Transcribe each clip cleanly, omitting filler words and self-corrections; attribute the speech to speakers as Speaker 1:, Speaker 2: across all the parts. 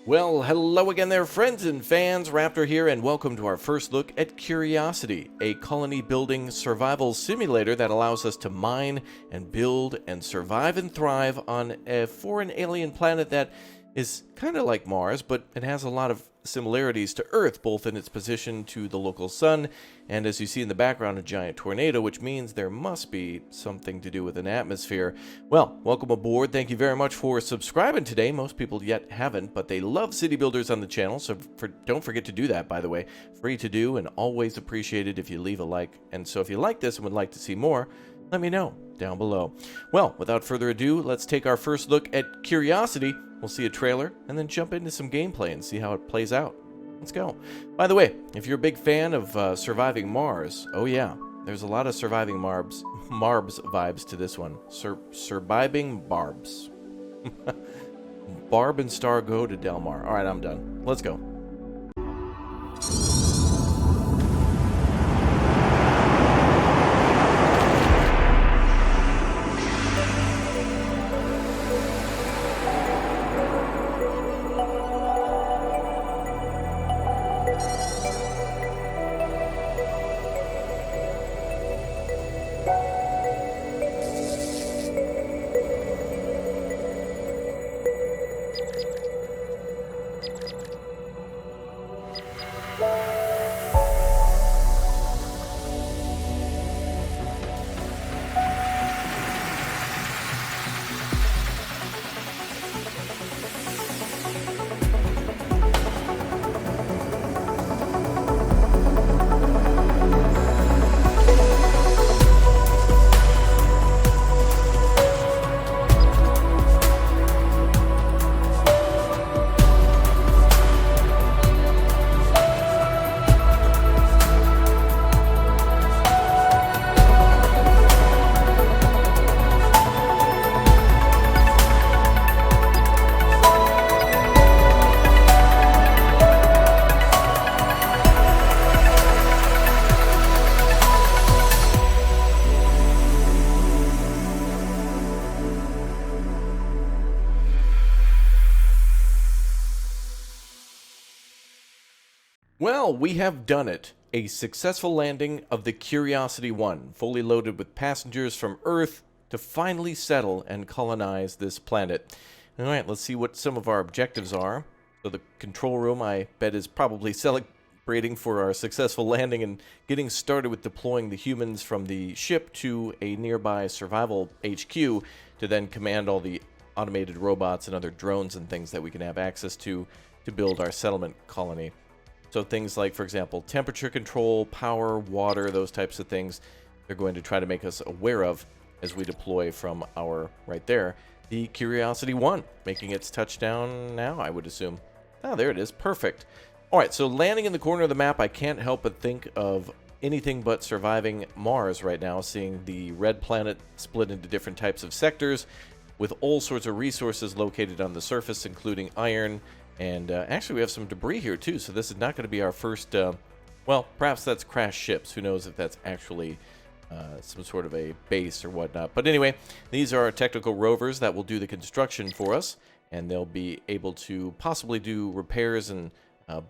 Speaker 1: Well, hello again there, friends and fans. Raptor here, and welcome to our first look at Quriocity, a colony-building survival simulator that allows us to mine and build and survive and thrive on a foreign alien planet that is kind of like Mars, but it has a lot of similarities to Earth, both in its position to the local sun, and as you see in the background, a giant tornado, which means there must be something to do with an atmosphere. Well, welcome aboard. Thank you very much for subscribing today. Most people yet haven't, but they love city builders on the channel, so don't forget to do that, by the way. Free to do and always appreciated if you leave a like. And so if you like this and would like to see more, let me know down below. Well, without further ado, let's take our first look at Quriocity. We'll see a trailer and then jump into some gameplay and see how it plays out. Let's go. By the way, if you're a big fan of surviving Mars, oh yeah, there's a lot of surviving Marbs vibes to this one. Surviving Barbs. Barb and Star go to Del Mar. All right, I'm done. Let's go. Well, we have done it. A successful landing of the Quriocity 1, fully loaded with passengers from Earth to finally settle and colonize this planet. Alright, let's see what some of our objectives are. So the control room, I bet, is probably celebrating for our successful landing and getting started with deploying the humans from the ship to a nearby survival HQ to then command all the automated robots and other drones and things that we can have access to build our settlement colony. So things like, for example, temperature control, power, water, those types of things, they're going to try to make us aware of as we deploy from our, right there, the Quriocity 1, making its touchdown now, I would assume. Oh, there it is. Perfect. All right, so landing in the corner of the map, I can't help but think of anything but surviving Mars right now, seeing the red planet split into different types of sectors with all sorts of resources located on the surface, including iron. And actually, we have some debris here, too, so this is not going to be our first, well, perhaps that's crashed ships. Who knows if that's actually some sort of a base or whatnot. But anyway, these are our technical rovers that will do the construction for us, and they'll be able to possibly do repairs and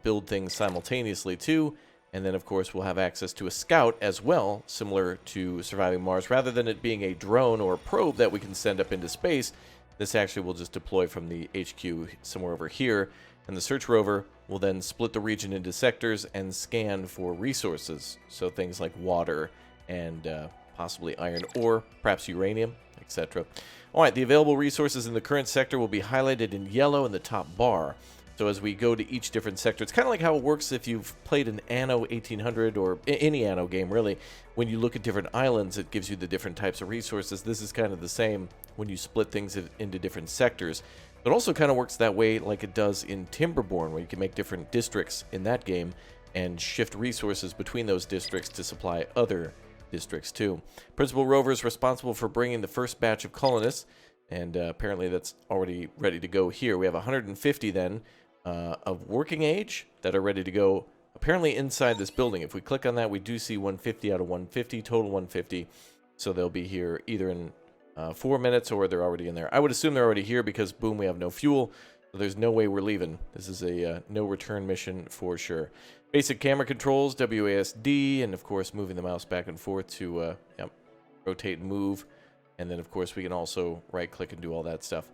Speaker 1: build things simultaneously, too. And then, of course, we'll have access to a scout as well, similar to surviving Mars. Rather than it being a drone or a probe that we can send up into space, this actually will just deploy from the HQ somewhere over here, and the search rover will then split the region into sectors and scan for resources. So things like water and possibly iron ore, perhaps uranium, etc. Alright, the available resources in the current sector will be highlighted in yellow in the top bar. So as we go to each different sector, it's kind of like how it works if you've played an Anno 1800 or any Anno game, really. When you look at different islands, it gives you the different types of resources. This is kind of the same when you split things into different sectors. It also kind of works that way like it does in Timberborn, where you can make different districts in that game and shift resources between those districts to supply other districts too. Principal rover is responsible for bringing the first batch of colonists, and apparently that's already ready to go here. We have 150 then of working age that are ready to go apparently inside this building. If we click on that, we do see 150 out of 150, total 150. So they'll be here either in 4 minutes or they're already in there. I would assume they're already here because, boom, we have no fuel. So So there's no way we're leaving. This is a no return mission for sure. Basic camera controls, WASD, and of course moving the mouse back and forth to rotate and move. And then of course we can also right click and do all that stuff.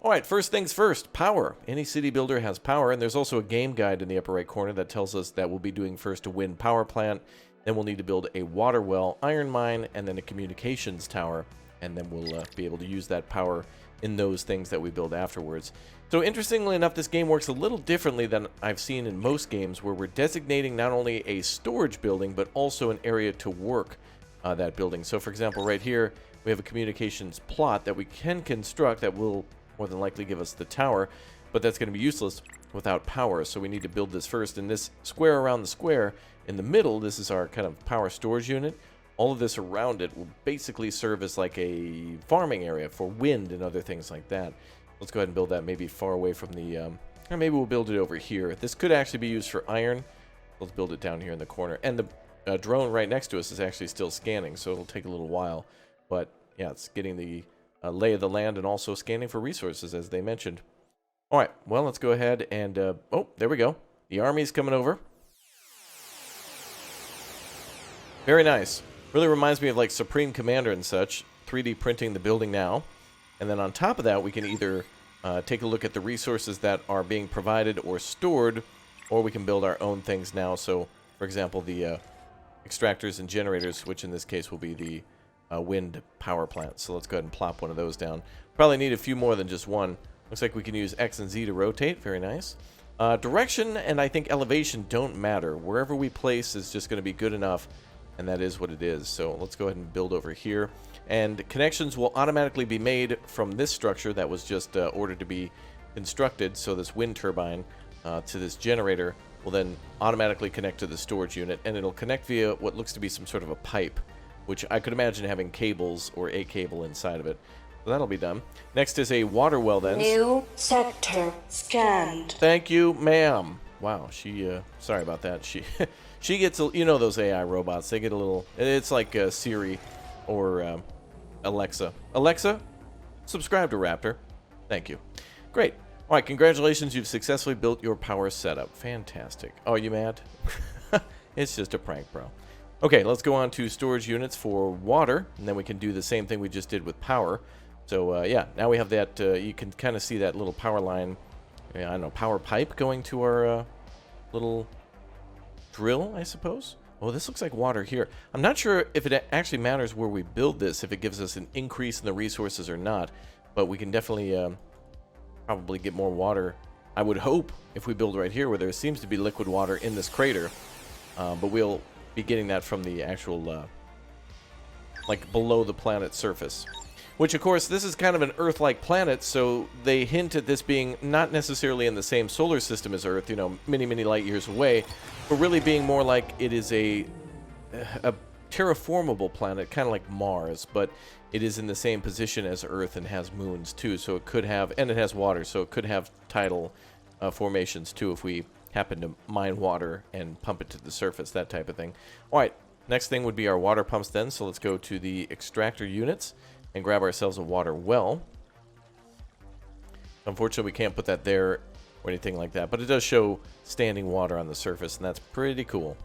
Speaker 1: Alright, first things first, power. Any city builder has power, and there's also a game guide in the upper right corner that tells us that we'll be doing first a wind power plant, then we'll need to build a water well, iron mine, and then a communications tower, and then we'll be able to use that power in those things that we build afterwards. So interestingly enough, this game works a little differently than I've seen in most games, where we're designating not only a storage building, but also an area to work that building. So for example, right here, we have a communications plot that we can construct that will more than likely give us the tower, but that's going to be useless without power. So we need to build this first. And this square around the square in the middle, this is our kind of power storage unit. All of this around it will basically serve as like a farming area for wind and other things like that. Let's go ahead and build that maybe far away from the, or maybe we'll build it over here. This could actually be used for iron. Let's build it down here in the corner. And the drone right next to us is actually still scanning, so it'll take a little while. But yeah, it's getting the lay of the land and also scanning for resources, as they mentioned. All right, well, let's go ahead and, oh, there we go. The army's coming over. Very nice. Really reminds me of like Supreme Commander and such. 3D printing the building now. And then on top of that, we can either take a look at the resources that are being provided or stored, or we can build our own things now. So, for example, the extractors and generators, which in this case will be the wind power plant. So let's go ahead and plop one of those down. Probably need a few more than just one. Looks like we can use X and Z to rotate. Very nice. Direction and I think elevation don't matter. Wherever we place is just going to be good enough, and that is what it is. So let's go ahead and build over here. And connections will automatically be made from this structure that was just ordered to be constructed. So this wind turbine to this generator will then automatically connect to the storage unit, and it'll connect via what looks to be some sort of a pipe, which I could imagine having cables or a cable inside of it. So that'll be done. Next is a water well then.
Speaker 2: New sector scanned.
Speaker 1: Thank you, ma'am. Wow, she, sorry about that. She gets, you know those AI robots, they get a little, it's like Siri or Alexa. Alexa, subscribe to Raptor. Thank you. Great. All right, congratulations, you've successfully built your power setup. Fantastic. Oh, you mad? It's just a prank, bro. Okay, let's go on to storage units for water, and then we can do the same thing we just did with power. So, yeah, now we have that, you can kind of see that little power line, I don't know, power pipe going to our little drill, I suppose. Oh, this looks like water here. I'm not sure if it actually matters where we build this, if it gives us an increase in the resources or not, but we can definitely probably get more water, I would hope, if we build right here where there seems to be liquid water in this crater, but we'll be getting that from the actual, like below the planet's surface. Which, of course, this is kind of an Earth-like planet, so they hint at this being not necessarily in the same solar system as Earth, you know, many, many light years away, but really being more like it is a terraformable planet, kind of like Mars, but it is in the same position as Earth and has moons, too, so it could have, and it has water, so it could have tidal formations, too, if we happen to mine water and pump it to the surface, that type of thing. All right, next thing would be our water pumps then, so let's go to the extractor units and grab ourselves a water well. Unfortunately, we can't put that there or anything like that, but it does show standing water on the surface, and that's pretty cool.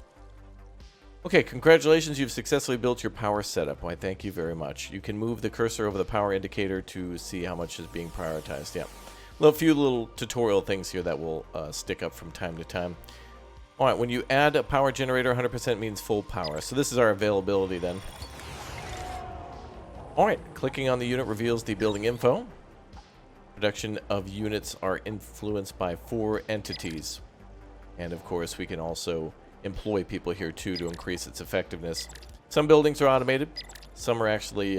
Speaker 1: Okay, congratulations, you've successfully built your power setup. Why, thank you very much. You can move the cursor over the power indicator to see how much is being prioritized. Yeah, a few little tutorial things here that will stick up from time to time. All right, when you add a power generator, 100% means full power. So this is our availability then. Alright, clicking on the unit reveals the building info. Production of units are influenced by 4 entities. And of course, we can also employ people here too to increase its effectiveness. Some buildings are automated. Some are actually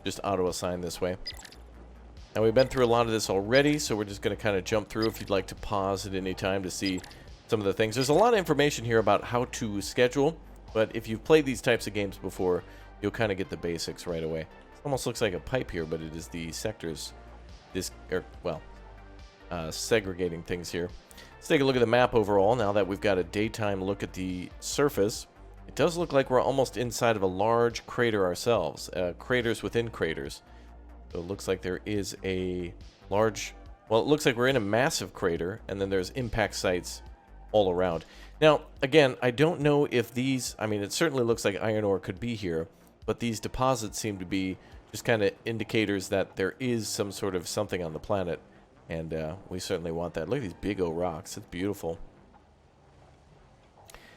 Speaker 1: just auto-assigned this way. Now, we've been through a lot of this already, so we're just going to kind of jump through if you'd like to pause at any time to see some of the things. There's a lot of information here about how to schedule, but if you've played these types of games before, you'll kind of get the basics right away. It almost looks like a pipe here, but it is the sectors, segregating things here. Let's take a look at the map overall now that we've got a daytime look at the surface. It does look like we're almost inside of a large crater ourselves, craters within craters. So it looks like there is a large Well, it looks like we're in a massive crater, and then there's impact sites all around. Now, again, I don't know if these... I mean, it certainly looks like iron ore could be here, but these deposits seem to be just kind of indicators that there is some sort of something on the planet, and we certainly want that. Look at these big old rocks. It's beautiful.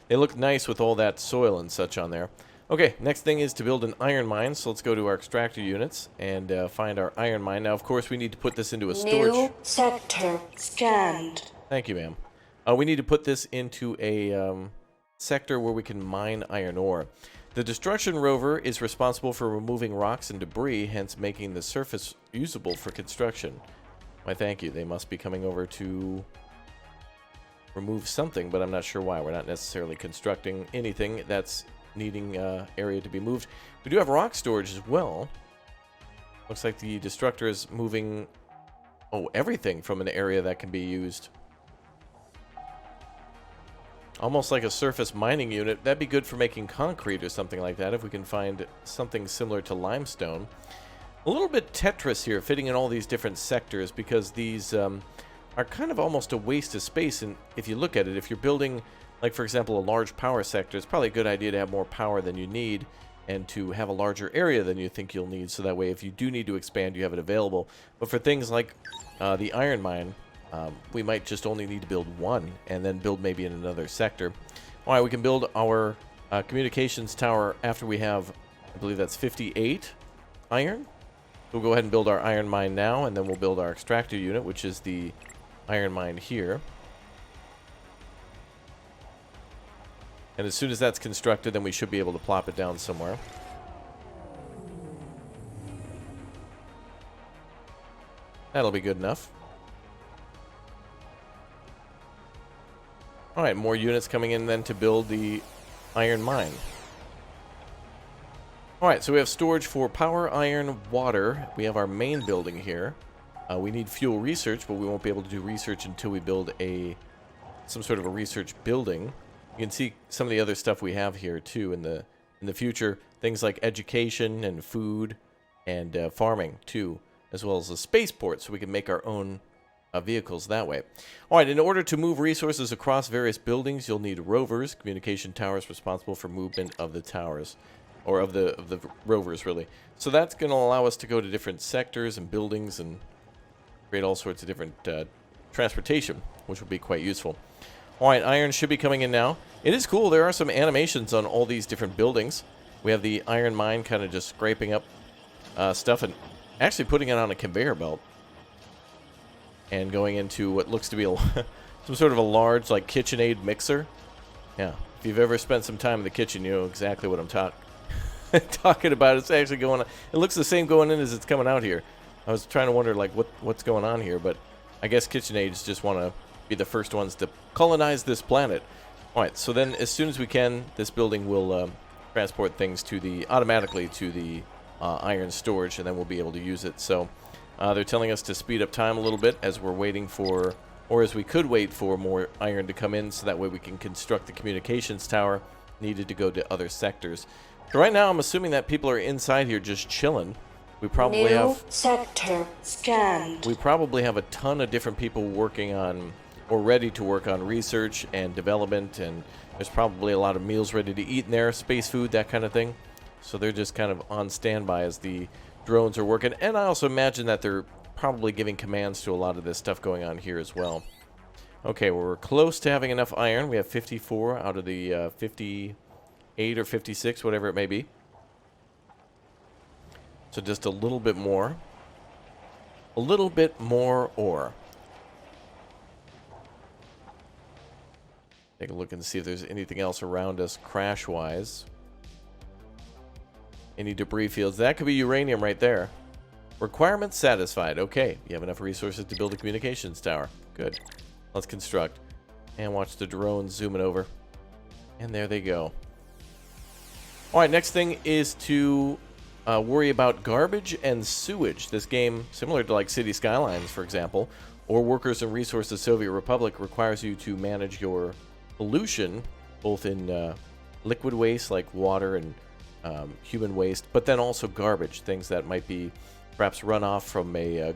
Speaker 1: They look nice with all that soil and such on there. Okay, next thing is to build an iron mine, so let's go to our extractor units and find our iron mine. Now, of course, we need to put this into a storage...
Speaker 2: New sector scanned.
Speaker 1: Thank you, ma'am. We need to put this into a sector where we can mine iron ore. The destruction rover is responsible for removing rocks and debris, hence making the surface usable for construction. Why, thank you. They must be coming over to remove something, but I'm not sure why. We're not necessarily constructing anything that's needing area to be moved. We do have rock storage as well. Looks like the destructor is moving everything from an area that can be used. Almost like a surface mining unit. That'd be good for making concrete or something like that if we can find something similar to limestone. A little bit Tetris here, fitting in all these different sectors, because these are kind of almost a waste of space. And if you look at it, if you're building, like for example, a large power sector, it's probably a good idea to have more power than you need and to have a larger area than you think you'll need, so that way if you do need to expand, you have it available. But for things like the iron mine, we might just only need to build one and then build maybe in another sector. All right, we can build our communications tower after we have, I believe that's 58 iron. We'll go ahead and build our iron mine now, and then we'll build our extractor unit, which is the iron mine here. And as soon as that's constructed, then we should be able to plop it down somewhere. That'll be good enough. Alright, more units coming in then to build the iron mine. Alright, so we have storage for power, iron, water. We have our main building here. We need fuel research, but we won't be able to do research until we build some sort of a research building. You can see some of the other stuff we have here too in the future. Things like education and food and farming too, as well as a spaceport, so we can make our own vehicles that way. All right, in order to move resources across various buildings, you'll need rovers, communication towers responsible for movement of the towers, or of the rovers, really. So that's going to allow us to go to different sectors and buildings and create all sorts of different transportation, which will be quite useful. All right, iron should be coming in now. It is cool. There are some animations on all these different buildings. We have the iron mine kind of just scraping up stuff and actually putting it on a conveyor belt and going into what looks to be some sort of a large, like, KitchenAid mixer. Yeah, if you've ever spent some time in the kitchen, you know exactly what I'm talking about. It's actually going on. It looks the same going in as it's coming out here. I was trying to wonder, like, what's going on here, but I guess KitchenAids just want to be the first ones to colonize this planet. All right, so then as soon as we can, this building will transport things automatically to the iron storage, and then we'll be able to use it. So they're telling us to speed up time a little bit as we're waiting for, or as we could wait for more iron to come in, so that way we can construct the communications tower needed to go to other sectors. So right now, I'm assuming that people are inside here just chilling. We probably have
Speaker 2: sector scanned.
Speaker 1: We probably have a ton of different people working on, or ready to work on, research and development, and there's probably a lot of meals ready to eat in there, space food, that kind of thing. So they're just kind of on standby as the drones are working. And I also imagine that they're probably giving commands to a lot of this stuff going on here as well. Okay, well, we're close to having enough iron. We have 54 out of the 58 or 56, whatever it may be. So just a little bit more. A little bit more ore. Take a look and see if there's anything else around us crash-wise. Any debris fields. That could be uranium right there. Requirements satisfied. Okay, you have enough resources to build a communications tower. Good. Let's construct. And watch the drones zooming over. And there they go. Alright, next thing is to worry about garbage and sewage. This game, similar to like City Skylines, for example, or Workers and Resources Soviet Republic, requires you to manage your pollution, both in liquid waste like water and human waste, but then also garbage, things that might be perhaps runoff from a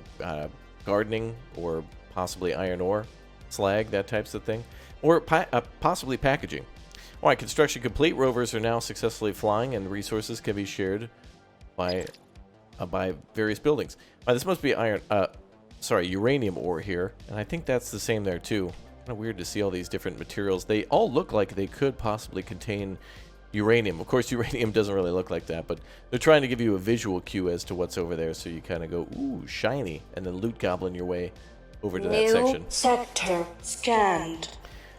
Speaker 1: gardening or possibly iron ore, slag, that types of thing, or possibly packaging. All right, construction complete. Rovers are now successfully flying, and resources can be shared by various buildings. This must be uranium ore here, and I think that's the same there too. Kind of weird to see all these different materials. They all look like they could possibly contain uranium. Of course, uranium doesn't really look like that, but they're trying to give you a visual cue as to what's over there, so you kind of go, ooh, shiny, and then loot goblin your way over to that section.
Speaker 2: New sector scanned.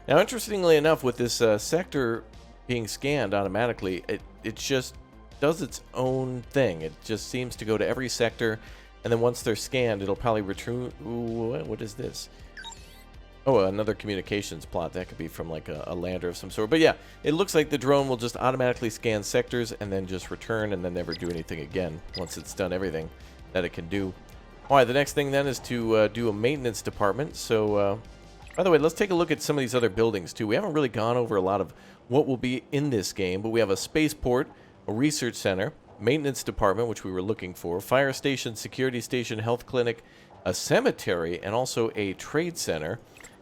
Speaker 1: Now, interestingly enough, with this sector being scanned automatically, it just does its own thing. It just seems to go to every sector, and then once they're scanned, it'll probably return. Ooh, what is this? Oh, another communications plot. That could be from like a lander of some sort. But yeah, it looks like the drone will just automatically scan sectors and then just return and then never do anything again once it's done everything that it can do. All right, the next thing then is to do a maintenance department. So, by the way, let's take a look at some of these other buildings too. We haven't really gone over a lot of what will be in this game, but we have a spaceport, a research center, maintenance department, which we were looking for, fire station, security station, health clinic, a cemetery, and also a trade center.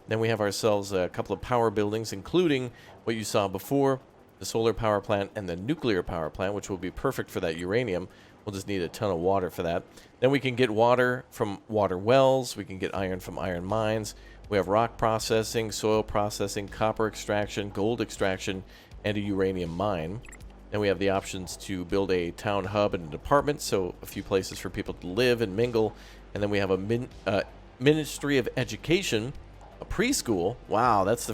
Speaker 1: Then we have ourselves a couple of power buildings, including what you saw before, the solar power plant and the nuclear power plant, which will be perfect for that uranium. We'll just need a ton of water for that. Then we can get water from water wells. We can get iron from iron mines. We have rock processing, soil processing, copper extraction, gold extraction, and a uranium mine. Then we have the options to build a town hub and a department, so a few places for people to live and mingle. And then we have a Ministry of Education, a preschool. Wow, that's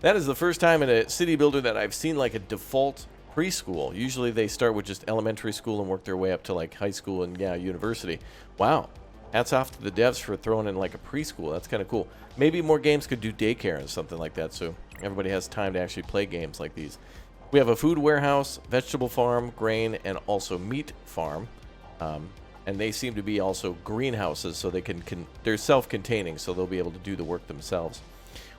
Speaker 1: that is the first time in a city builder that I've seen like a default preschool. Usually they start with just elementary school and work their way up to like high school and university. Wow. Hats off to the devs for throwing in like a preschool. That's kind of cool. Maybe more games could do daycare and something like that, so everybody has time to actually play games like these. We have a food warehouse, vegetable farm, grain, and also meat farm. And they seem to be also greenhouses, so they they're self-containing, so they'll be able to do the work themselves.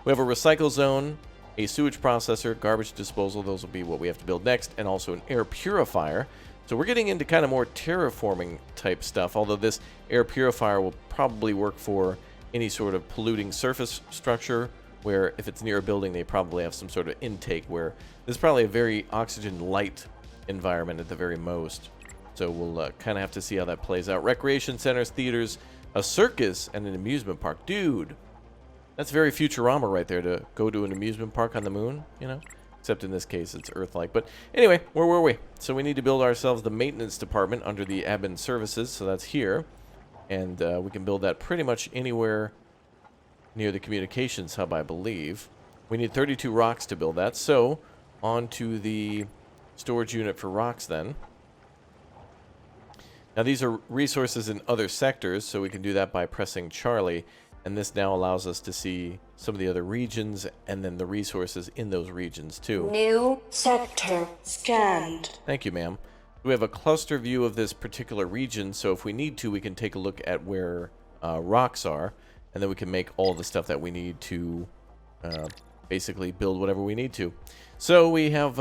Speaker 1: We have a recycle zone, a sewage processor, garbage disposal. Those will be what we have to build next, and also an air purifier. So we're getting into kind of more terraforming type stuff, although this air purifier will probably work for any sort of polluting surface structure, where if it's near a building, they probably have some sort of intake, where this is probably a very oxygen-light environment at the very most. So we'll kind of have to see how that plays out. Recreation centers, theaters, a circus, and an amusement park. Dude, that's very Futurama right there, to go to an amusement park on the moon, you know? Except in this case, it's Earthlike. But anyway, where were we? So we need to build ourselves the maintenance department under the admin services. So that's here. And we can build that pretty much anywhere near the communications hub, I believe. We need 32 rocks to build that. So on to the storage unit for rocks then. Now these are resources in other sectors, so we can do that by pressing Charlie. And this now allows us to see some of the other regions and then the resources in those regions too.
Speaker 2: New sector scanned.
Speaker 1: Thank you, ma'am. We have a cluster view of this particular region, so if we need to, we can take a look at where rocks are, and then we can make all the stuff that we need to basically build whatever we need to. So we have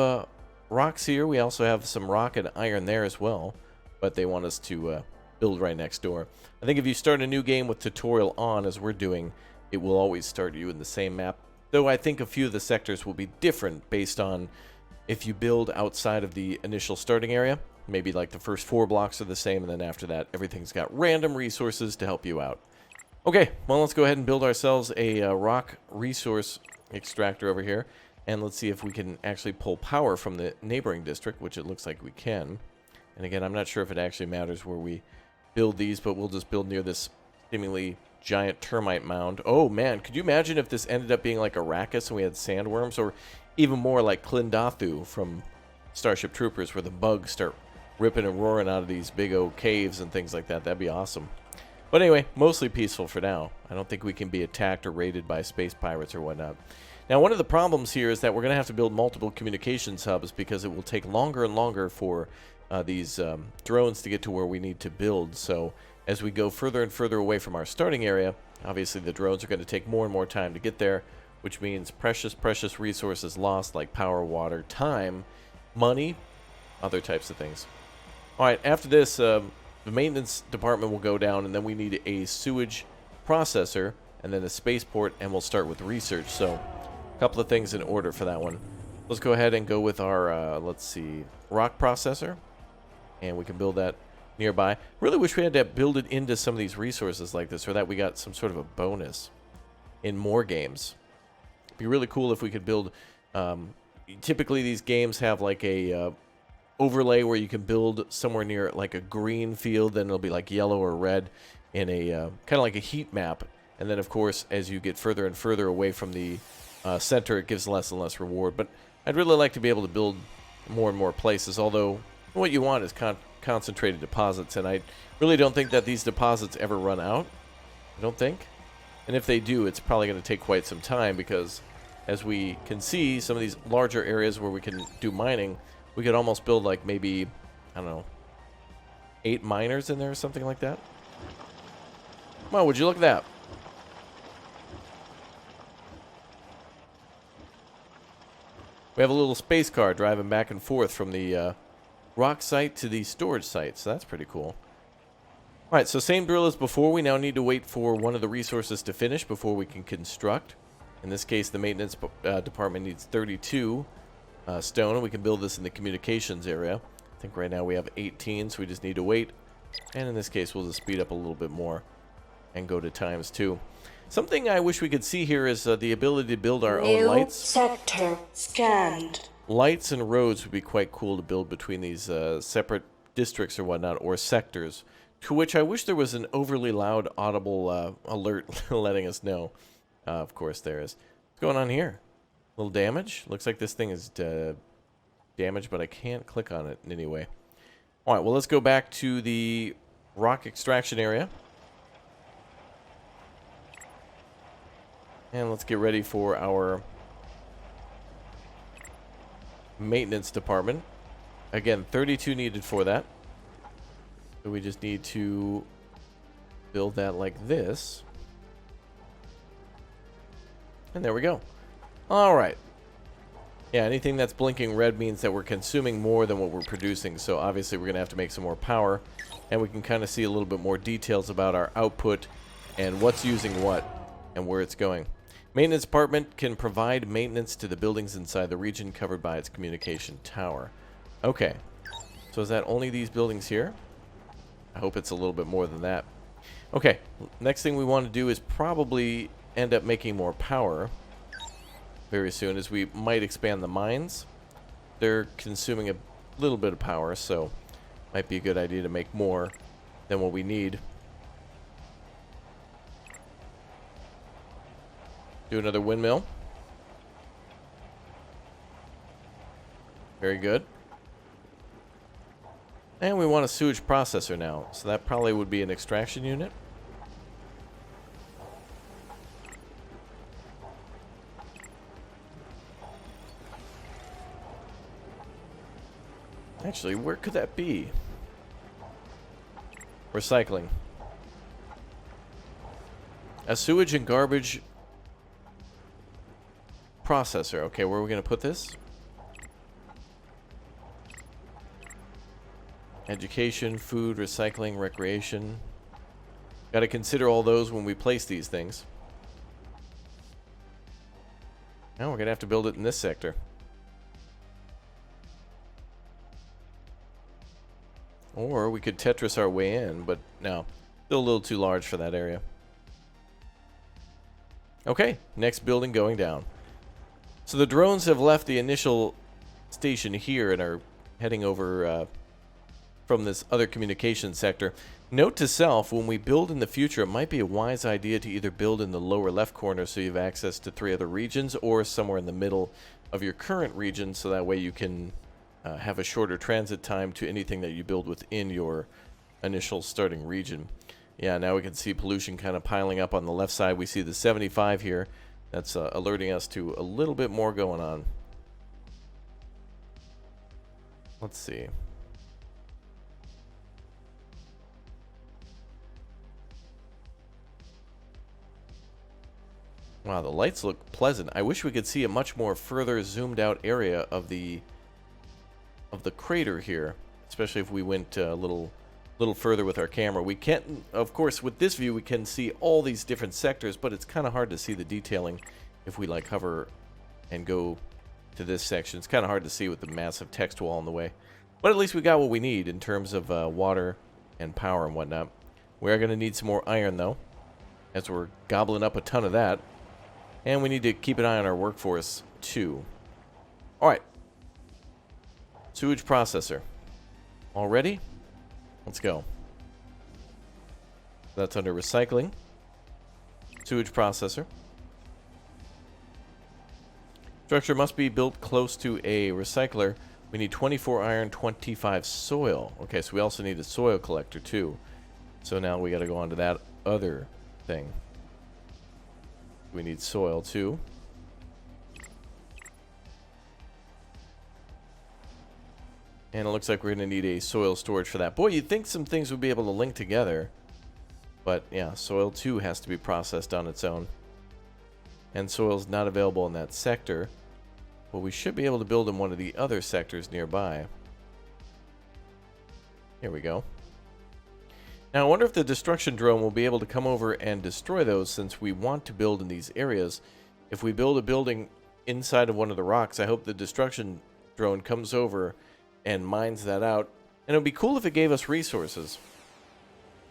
Speaker 1: rocks here. We also have some rock and iron there as well, but they want us to build right next door. I think if you start a new game with tutorial on, as we're doing, it will always start you in the same map. Though I think a few of the sectors will be different based on if you build outside of the initial starting area. Maybe like the first 4 blocks are the same, and then after that, everything's got random resources to help you out. Okay, well, let's go ahead and build ourselves a rock resource extractor over here. And let's see if we can actually pull power from the neighboring district, which it looks like we can. And again, I'm not sure if it actually matters where we build these, but we'll just build near this seemingly giant termite mound. Oh man, could you imagine if this ended up being like Arrakis and we had sandworms, or even more like Klindathu from Starship Troopers, where the bugs start ripping and roaring out of these big old caves and things like that? That'd be awesome. But anyway, mostly peaceful for now. I don't think we can be attacked or raided by space pirates or whatnot. Now, one of the problems here is that we're going to have to build multiple communications hubs, because it will take longer and longer for these drones to get to where we need to build. So as we go further and further away from our starting area, obviously the drones are going to take more and more time to get there, which means precious resources lost, like power, water, time, money, other types of things. All right, after this, the maintenance department will go down, and then we need a sewage processor, and then a spaceport, and we'll start with research. So, a couple of things in order for that one. Let's go ahead and go with our, let's see, rock processor, and we can build that nearby. Really wish we had to build it into some of these resources like this, or that we got some sort of a bonus in more games. It'd be really cool if we could build, typically these games have like a overlay where you can build somewhere near like a green field, then it'll be like yellow or red in a kind of like a heat map. And then, of course, as you get further and further away from the center, it gives less and less reward. But I'd really like to be able to build more and more places, although what you want is concentrated deposits, and I really don't think that these deposits ever run out. I don't think. And if they do, it's probably going to take quite some time, because as we can see, some of these larger areas where we can do mining, we could almost build like maybe, I don't know, 8 miners in there or something like that. Wow, would you look at that? We have a little space car driving back and forth from the rock site to the storage site, so that's pretty cool. Alright, so same drill as before. We now need to wait for one of the resources to finish before we can construct. In this case, the maintenance department needs 32 stone, and we can build this in the communications area. I think right now we have 18, so we just need to wait. And in this case, we'll just speed up a little bit more and go to ×2. Something I wish we could see here is the ability to build our own lights.
Speaker 2: Sector scanned.
Speaker 1: Lights and roads would be quite cool to build between these separate districts or whatnot, or sectors, to which I wish there was an overly loud audible alert letting us know. Of course there is. What's going on here? A little damage? Looks like this thing is damaged, but I can't click on it in any way. Alright, well, let's go back to the rock extraction area. And let's get ready for our maintenance department. Again, 32 needed for that. So we just need to build that like this. And there we go. Alright. Yeah, anything that's blinking red means that we're consuming more than what we're producing. So obviously we're going to have to make some more power. And we can kind of see a little bit more details about our output and what's using what and where it's going. Maintenance department can provide maintenance to the buildings inside the region covered by its communication tower. Okay. So is that only these buildings here? I hope it's a little bit more than that. Okay. Next thing we want to do is probably end up making more power very soon, as we might expand the mines. They're consuming a little bit of power, so might be a good idea to make more than what we need. Do another windmill. Very good. And we want a sewage processor now, so that probably would be an extraction unit. Actually, where could that be? Recycling. A sewage and garbage processor. Okay, where are we going to put this? Education, food, recycling, recreation. Got to consider all those when we place these things. Now we're going to have to build it in this sector. Or we could Tetris our way in, but no. Still a little too large for that area. Okay, next building going down. So the drones have left the initial station here and are heading over from this other communication sector. Note to self, when we build in the future, it might be a wise idea to either build in the lower left corner so you have access to 3 other regions, or somewhere in the middle of your current region, so that way you can have a shorter transit time to anything that you build within your initial starting region. Yeah, now we can see pollution kind of piling up on the left side. We see the 75 here. That's alerting us to a little bit more going on. Let's see. Wow, the lights look pleasant. I wish we could see a much more further zoomed out area of the crater here, especially if we went a little little further with our camera. We can't, of course, with this view, we can see all these different sectors, but it's kind of hard to see the detailing if we like hover and go to this section. It's kind of hard to see with the massive text wall in the way. But at least we got what we need in terms of water and power and whatnot. We are going to need some more iron, though, as we're gobbling up a ton of that. And we need to keep an eye on our workforce, too. Alright. Sewage processor. All ready? Let's go. That's under recycling. Sewage processor. Structure must be built close to a recycler. We need 24 iron, 25 soil. Okay, so we also need a soil collector, too. So now we got to go on to that other thing. We need soil, too. And it looks like we're going to need a soil storage for that. Boy, you'd think some things would be able to link together. But, yeah, soil, too, has to be processed on its own. And soil's not available in that sector. But we should be able to build in one of the other sectors nearby. Here we go. Now, I wonder if the destruction drone will be able to come over and destroy those, since we want to build in these areas. If we build a building inside of one of the rocks, I hope the destruction drone comes over and mines that out. And it would be cool if it gave us resources.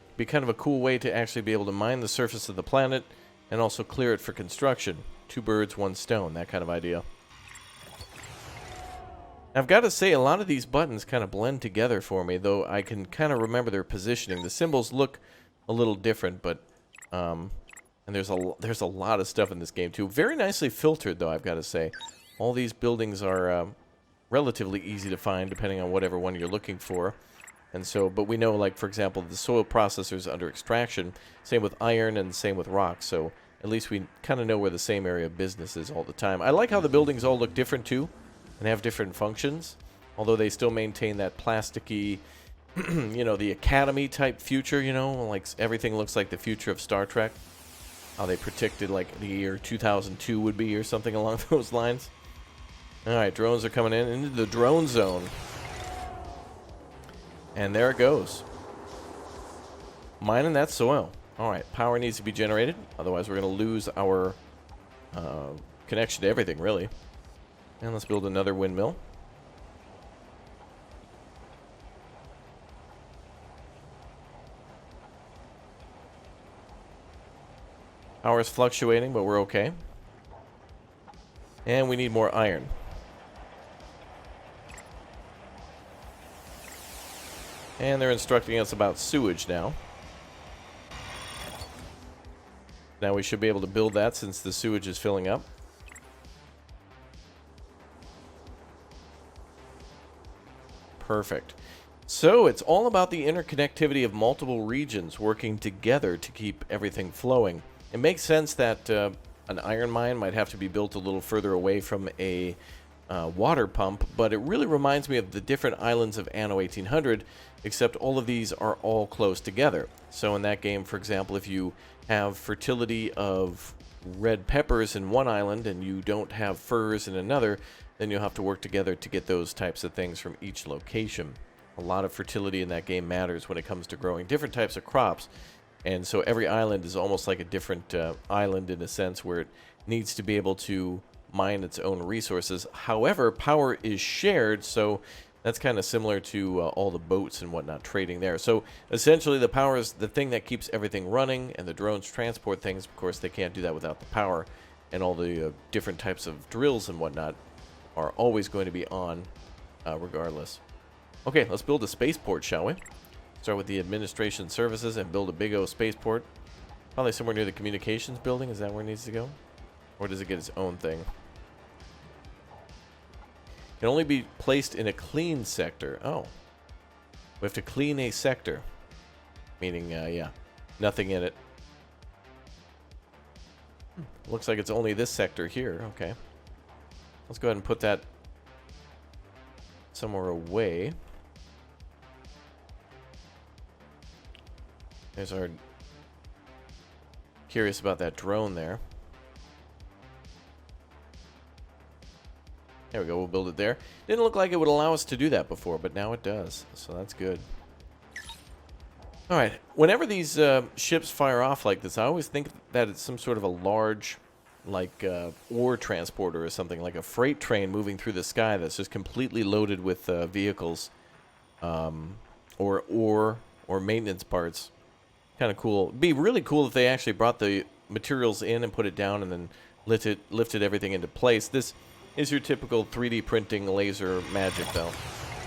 Speaker 1: It'd be kind of a cool way to actually be able to mine the surface of the planet and also clear it for construction. 2 birds, 1 stone, that kind of idea. I've got to say, a lot of these buttons kind of blend together for me, though I can kind of remember their positioning. The symbols look a little different, but and there's a lot of stuff in this game too. Very nicely filtered, though, I've got to say. All these buildings are relatively easy to find, depending on whatever one you're looking for. And so, but we know, like, for example, the soil processor's under extraction. Same with iron and same with rock. So at least we kind of know where the same area of business is all the time. I like how the buildings all look different too, and have different functions, although they still maintain that plasticky, you know, the academy type future, you know, like everything looks like the future of Star Trek. How they predicted like the year 2002 would be or something along those lines. Alright, drones are coming in into the drone zone. And there it goes. Mining that soil. Alright, power needs to be generated, otherwise we're going to lose our connection to everything, really. And let's build another windmill. Power is fluctuating, but we're okay. And we need more iron. And they're instructing us about sewage now. Now we should be able to build that since the sewage is filling up. Perfect. So it's all about the interconnectivity of multiple regions working together to keep everything flowing. It makes sense that an iron mine might have to be built a little further away from a water pump, but it really reminds me of the different islands of Anno 1800, except all of these are all close together. So in that game, for example, if you have fertility of red peppers in one island and you don't have furs in another, then you'll have to work together to get those types of things from each location. A lot of fertility in that game matters when it comes to growing different types of crops. And so every island is almost like a different island in a sense, where it needs to be able to mine its own resources. However, power is shared, so that's kind of similar to all the boats and whatnot trading there. So essentially the power is the thing that keeps everything running, and the drones transport things. Of course, they can't do that without the power, and all the different types of drills and whatnot are always going to be on regardless. Okay, let's build a spaceport, shall we? Start with the administration services and build a big O spaceport. Probably somewhere near the communications building. Is that where it needs to go? Or does it get its own thing? Can only be placed in a clean sector. Oh. We have to clean a sector. Meaning, yeah, nothing in it. Looks like it's only this sector here. Okay. Let's go ahead and put that somewhere away. There's our... Curious about that drone there. There we go, we'll build it there. Didn't look like it would allow us to do that before, but now it does. So that's good. Alright, whenever these ships fire off like this, I always think that it's some sort of a large, like, ore transporter or something, like a freight train moving through the sky that's just completely loaded with vehicles, or ore, or maintenance parts. Kind of cool. It'd be really cool if they actually brought the materials in and put it down and then lifted everything into place. This is your typical 3D printing laser magic, though,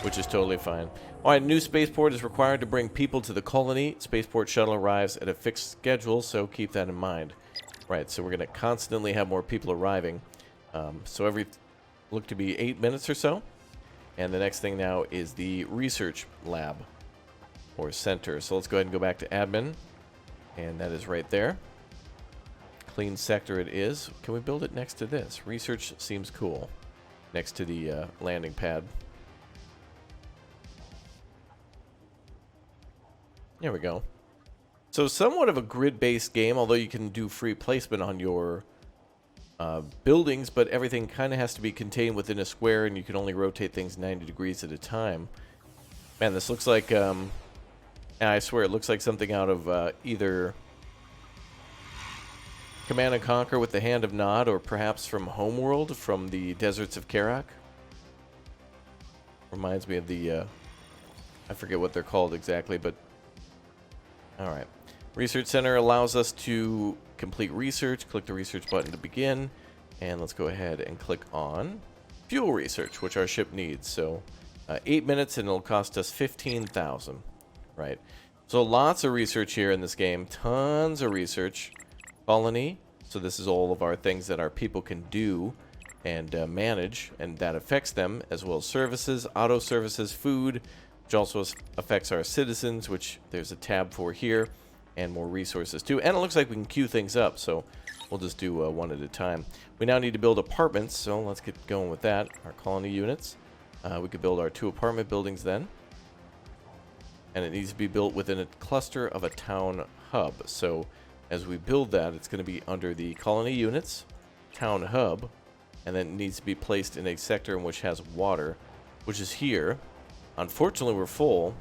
Speaker 1: which is totally fine. Alright, new spaceport is required to bring people to the colony. Spaceport shuttle arrives at a fixed schedule, so keep that in mind. Right, so we're going to constantly have more people arriving. So every look to be 8 minutes or so. And the next thing now is the research lab, or center. So let's go ahead and go back to admin. And that is right there. Clean sector it is. Can we build it next to this? Research seems cool. Next to the landing pad. There we go. So somewhat of a grid-based game, although you can do free placement on your buildings, but everything kind of has to be contained within a square, and you can only rotate things 90 degrees at a time. Man, this looks like, I swear, it looks like something out of either Command and Conquer with the Hand of Nod, or perhaps from Homeworld, from the Deserts of Karak. Reminds me of the, I forget what they're called exactly, but alright. Research Center allows us to complete research. Click the research button to begin. And let's go ahead and click on fuel research, which our ship needs. So 8 minutes and it'll cost us 15,000. Right. So lots of research here in this game. Tons of research. Colony. So this is all of our things that our people can do and manage. And that affects them, as well as services, auto services, food, which also affects our citizens, which there's a tab for here, and more resources too. And it looks like we can queue things up, so we'll just do one at a time. We now need to build apartments, so let's get going with that. Our colony units. We could build our 2 apartment buildings then. And it needs to be built within a cluster of a town hub. So as we build that, it's going to be under the colony units, town hub, and then it needs to be placed in a sector in which has water, which is here. Unfortunately, we're full,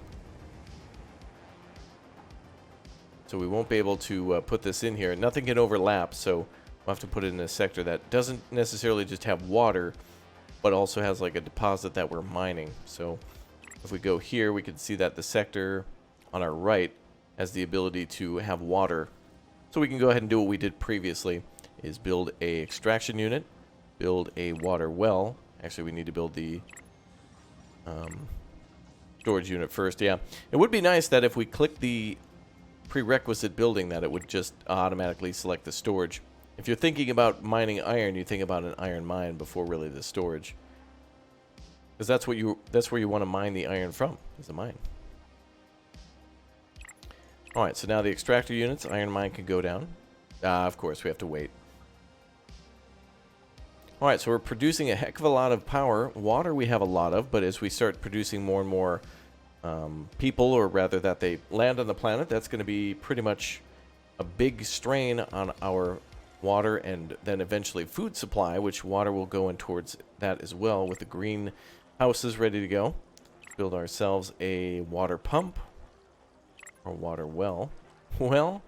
Speaker 1: so we won't be able to put this in here. Nothing can overlap, so we'll have to put it in a sector that doesn't necessarily just have water, but also has like a deposit that we're mining. So if we go here, we can see that the sector on our right has the ability to have water. So we can go ahead and do what we did previously, is build a extraction unit, build a water well. Actually, we need to build the storage unit first. Yeah, it would be nice that if we click the prerequisite building, that it would just automatically select the storage. If you're thinking about mining iron, you think about an iron mine before really the storage, because that's where you want to mine the iron from, is the mine. All right, so now the extractor units, iron mine can go down. Of course, we have to wait. All right, so we're producing a heck of a lot of power. Water we have a lot of, but as we start producing more and more people, or rather that they land on the planet, that's going to be pretty much a big strain on our water and then eventually food supply, which water will go in towards that as well, with the green houses ready to go. Build ourselves a water pump, or water well. Well.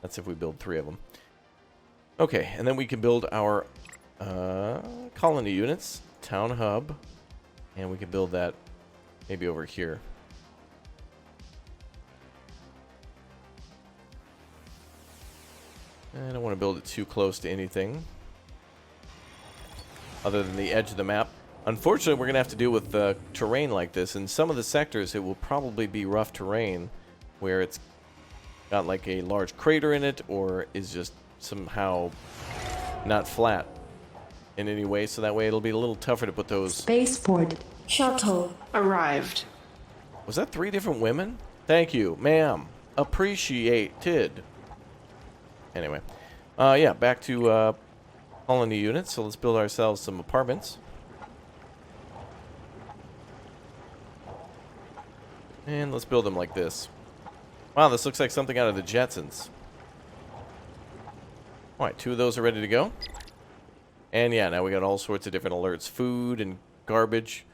Speaker 1: That's if we build 3 of them. Okay, and then we can build our colony units, town hub, and we can build that maybe over here. I don't want to build it too close to anything other than the edge of the map. Unfortunately, we're going to have to deal with terrain like this. In some of the sectors, it will probably be rough terrain where it's got like a large crater in it, or is just somehow not flat in any way, so that way it'll be a little tougher to put those.
Speaker 2: Spaceport shuttle arrived.
Speaker 1: Was that 3 different women? Thank you, ma'am. Appreciated. Anyway, yeah, back to colony units. So let's build ourselves some apartments. And let's build them like this. Wow, this looks like something out of the Jetsons. Alright, 2 of those are ready to go. And yeah, now we got all sorts of different alerts. Food and garbage.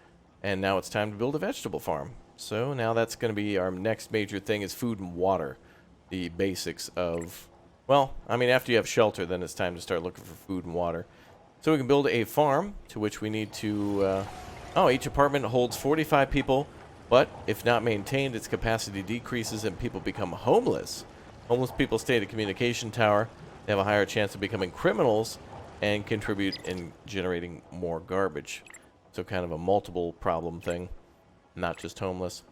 Speaker 1: And now it's time to build a vegetable farm. So now that's going to be our next major thing is food and water. The basics of, well, I mean, after you have shelter, then it's time to start looking for food and water. So we can build a farm, to which we need to, each apartment holds 45 people, but if not maintained, its capacity decreases and people become homeless. Homeless people stay at a communication tower. They have a higher chance of becoming criminals and contribute in generating more garbage. So kind of a multiple problem thing, not just homeless.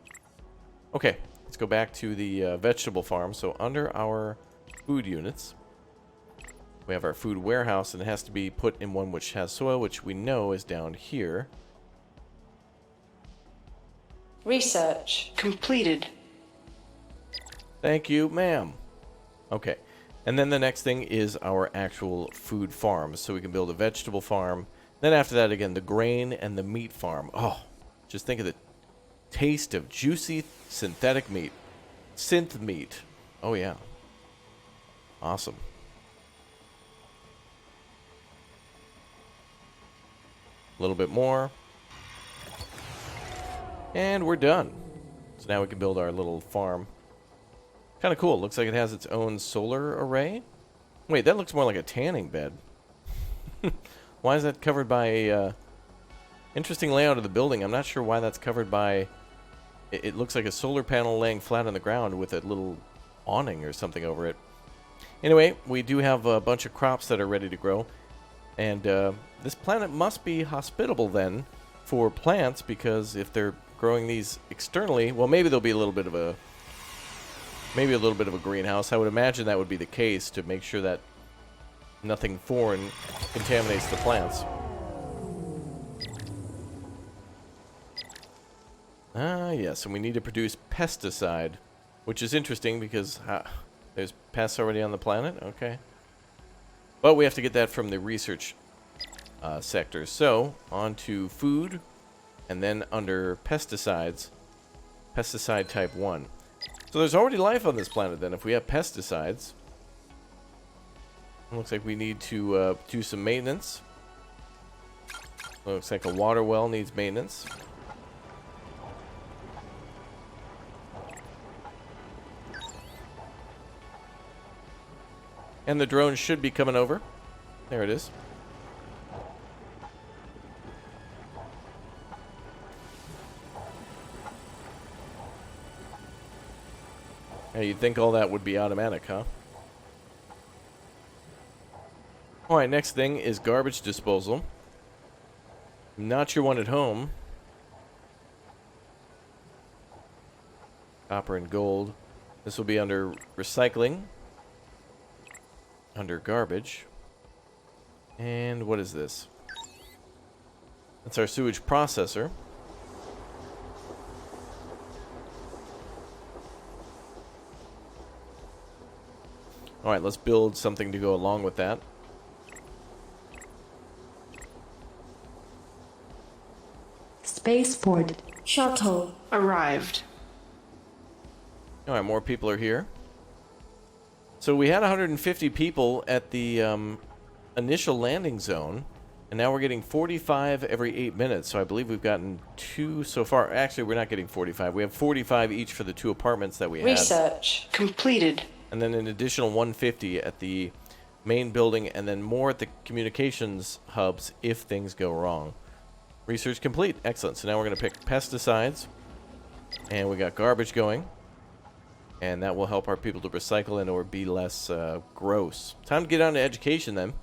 Speaker 1: Okay, let's go back to the vegetable farm. So under our food units, we have our food warehouse, and it has to be put in one which has soil, which we know is down here.
Speaker 2: Research completed.
Speaker 1: Thank you, ma'am. Okay, and then the next thing is our actual food farm. So we can build a vegetable farm. Then after that, again, the grain and the meat farm. Oh, just think of the taste of juicy synthetic meat. Synth meat. Oh, yeah. Awesome. A little bit more. And we're done. So now we can build our little farm. Kind of cool. Looks like it has its own solar array. Wait, that looks more like a tanning bed. Why is that covered by interesting layout of the building? I'm not sure why that's covered by... It looks like a solar panel laying flat on the ground with a little awning or something over it. Anyway, we do have a bunch of crops that are ready to grow. And this planet must be hospitable then for plants, because if they're growing these externally, well, maybe there'll be a little bit of a greenhouse. I would imagine that would be the case to make sure that nothing foreign contaminates the plants. Ah, yes, and we need to produce pesticide, which is interesting because there's pests already on the planet. Okay. But we have to get that from the research sector. So, on to food, and then under pesticides, pesticide type 1. So there's already life on this planet then. If we have pesticides, it looks like we need to do some maintenance. Looks like a water well needs maintenance. And the drone should be coming over. There it is. Yeah, you'd think all that would be automatic, huh? Alright, next thing is garbage disposal. Not your one at home. Copper and gold. This will be under recycling. Under garbage. And what is this? That's our sewage processor. Alright, let's build something to go along with that.
Speaker 2: Spaceport shuttle arrived.
Speaker 1: Alright, more people are here. So we had 150 people at the initial landing zone, and now we're getting 45 every 8 minutes, so I believe we've gotten 2 so far. Actually, we're not getting 45. We have 45 each for the 2 apartments that we had.
Speaker 2: Research completed.
Speaker 1: And then an additional 150 at the main building, and then more at the communications hubs if things go wrong. Research complete. Excellent. So now we're going to pick pesticides, and we got garbage going. And that will help our people to recycle and or be less gross. Time to get on to education then.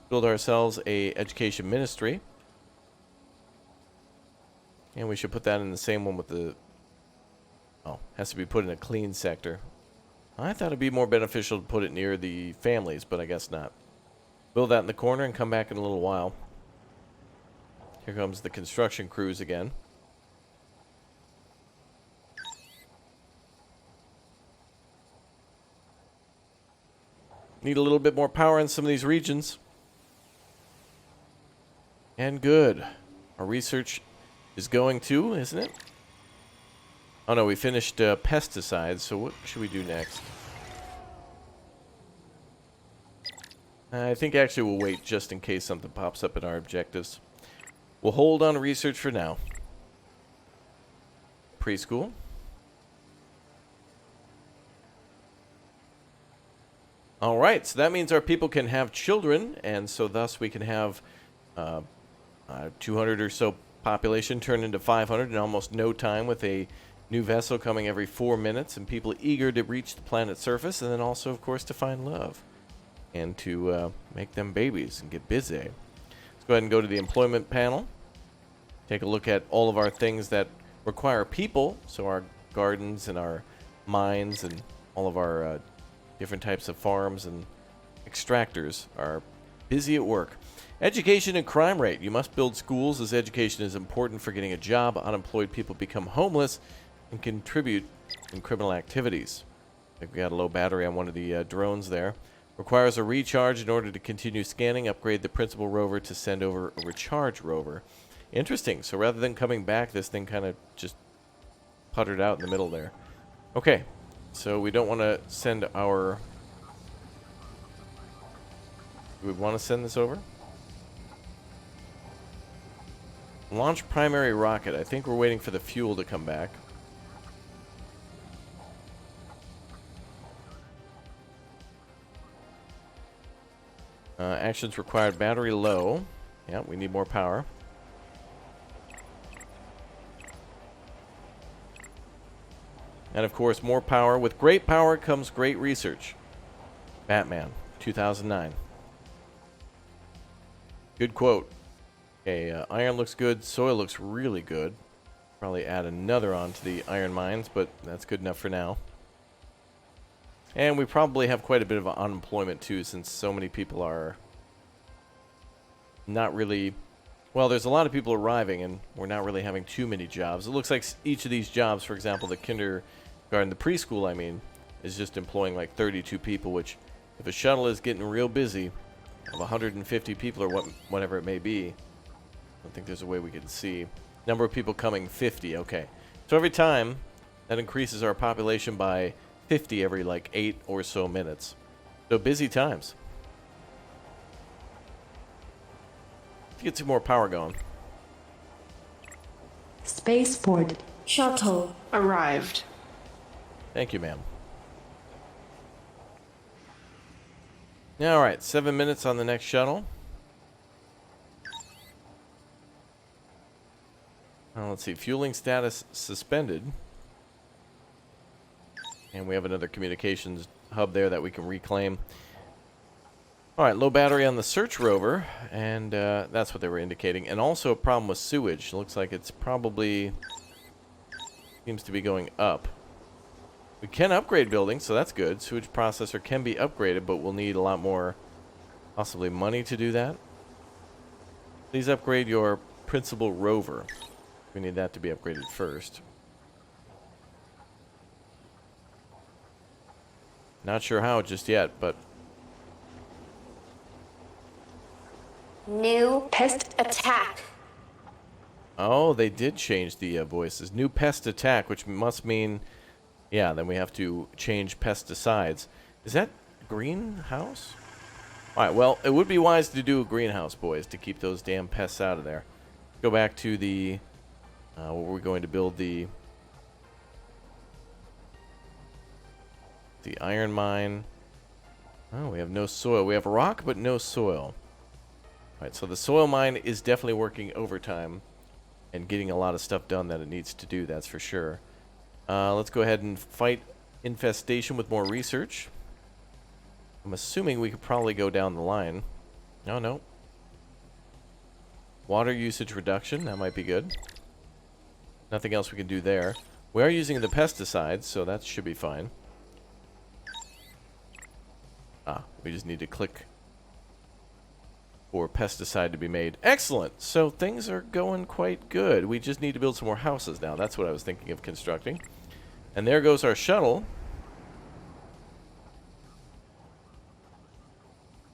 Speaker 1: Build ourselves a education ministry. And we should put that in the same one with the... Oh, has to be put in a clean sector. I thought it'd be more beneficial to put it near the families, but I guess not. Build that in the corner and come back in a little while. Here comes the construction crews again. Need a little bit more power in some of these regions. And good. Our research is going too, isn't it? Oh no, we finished pesticides, so what should we do next? I think actually we'll wait just in case something pops up in our objectives. We'll hold on research for now. preschool. All right, so that means our people can have children, and so thus we can have 200 or so population turn into 500 in almost no time, with a new vessel coming every 4 minutes, and people eager to reach the planet's surface, and then also, of course, to find love and to make them babies and get busy. Let's go ahead and go to the employment panel. Take a look at all of our things that require people, so our gardens and our mines and all of our different types of farms and extractors are busy at work. Education and crime rate. You must build schools, as education is important for getting a job. Unemployed people become homeless and contribute in criminal activities. I think we got a low battery on one of the drones there. Requires a recharge in order to continue scanning. Upgrade the principal rover to send over a recharge rover. Interesting. So rather than coming back, this thing kind of just puttered out in the middle there. Okay. So we don't want to send our... Do we want to send this over? Launch primary rocket. I think we're waiting for the fuel to come back. Actions required. Battery low. Yeah, we need more power. And of course, more power. With great power comes great research. Batman, 2009. Good quote. Okay, iron looks good. Soil looks really good. Probably add another on to the iron mines, but that's good enough for now. And we probably have quite a bit of unemployment too, since so many people are not really... Well, there's a lot of people arriving, and we're not really having too many jobs. It looks like each of these jobs, for example, the kindergarten, the preschool, I mean, is just employing like 32 people, which if a shuttle is getting real busy, of 150 people or whatever it may be, I don't think there's a way we can see. Number of people coming, 50. Okay. So every time, that increases our population by 50 every like 8 or so minutes. So busy times. Let's get some more power going.
Speaker 2: Spaceport. Shuttle arrived.
Speaker 1: Thank you, ma'am. All right, 7 minutes on the next shuttle. Let's see, fueling status suspended. And we have another communications hub there that we can reclaim. All right, low battery on the search rover, and that's what they were indicating. And also a problem with sewage. Looks like it's probably seems to be going up. We can upgrade buildings, so that's good. Sewage processor can be upgraded, but we'll need a lot more, possibly money to do that. Please upgrade your principal rover. We need that to be upgraded first. Not sure how just yet, but...
Speaker 3: New pest attack.
Speaker 1: Oh, they did change the voices. New pest attack, which must mean... Yeah, then we have to change pesticides. Is that greenhouse? Alright, well, it would be wise to do a greenhouse, boys, to keep those damn pests out of there. Go back to the... what we're going to build the iron mine. Oh, we have no soil. We have rock, but no soil. Alright, so the soil mine is definitely working overtime and getting a lot of stuff done that it needs to do, that's for sure. Let's go ahead and fight infestation with more research. I'm assuming we could probably go down the line. Oh, no. Water usage reduction, that might be good. Nothing else we can do there. We are using the pesticides, so that should be fine. We just need to click for pesticide to be made. Excellent! So things are going quite good. We just need to build some more houses now. That's what I was thinking of constructing. And there goes our shuttle.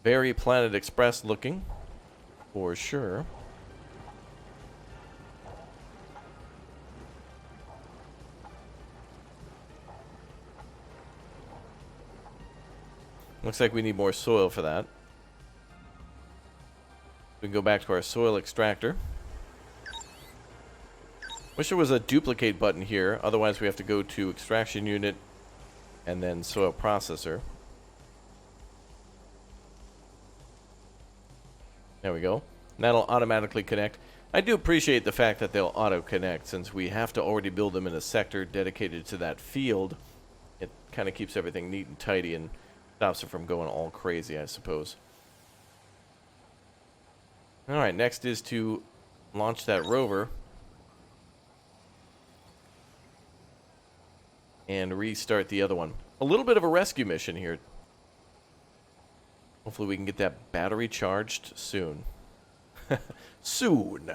Speaker 1: Very Planet Express looking, for sure. Looks like we need more soil for that. We can go back to our soil extractor. Wish there was a duplicate button here. Otherwise, we have to go to extraction unit and then soil processor. There we go. And that'll automatically connect. I do appreciate the fact that they'll auto-connect, since we have to already build them in a sector dedicated to that field. It kind of keeps everything neat and tidy and stops it from going all crazy, I suppose. Alright, next is to launch that rover and restart the other one. A little bit of a rescue mission here. Hopefully we can get that battery charged soon. Soon.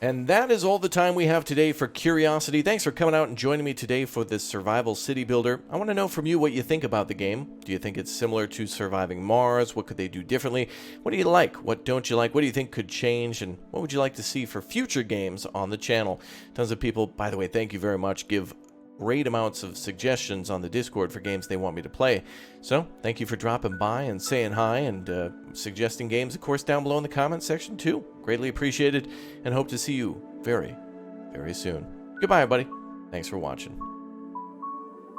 Speaker 1: And that is all the time we have today for Quriocity. Thanks for coming out and joining me today for this survival city builder. I want to know from you what you think about the game. Do you think it's similar to Surviving Mars? What could they do differently? What do you like? What don't you like? What do you think could change? And what would you like to see for future games on the channel? Tons of people, by the way, thank you very much, give great amounts of suggestions on the Discord for games they want me to play. So, thank you for dropping by and saying hi and suggesting games, of course, down below in the comments section too. Greatly appreciated, and hope to see you very, very soon. Goodbye, everybody. Thanks for watching.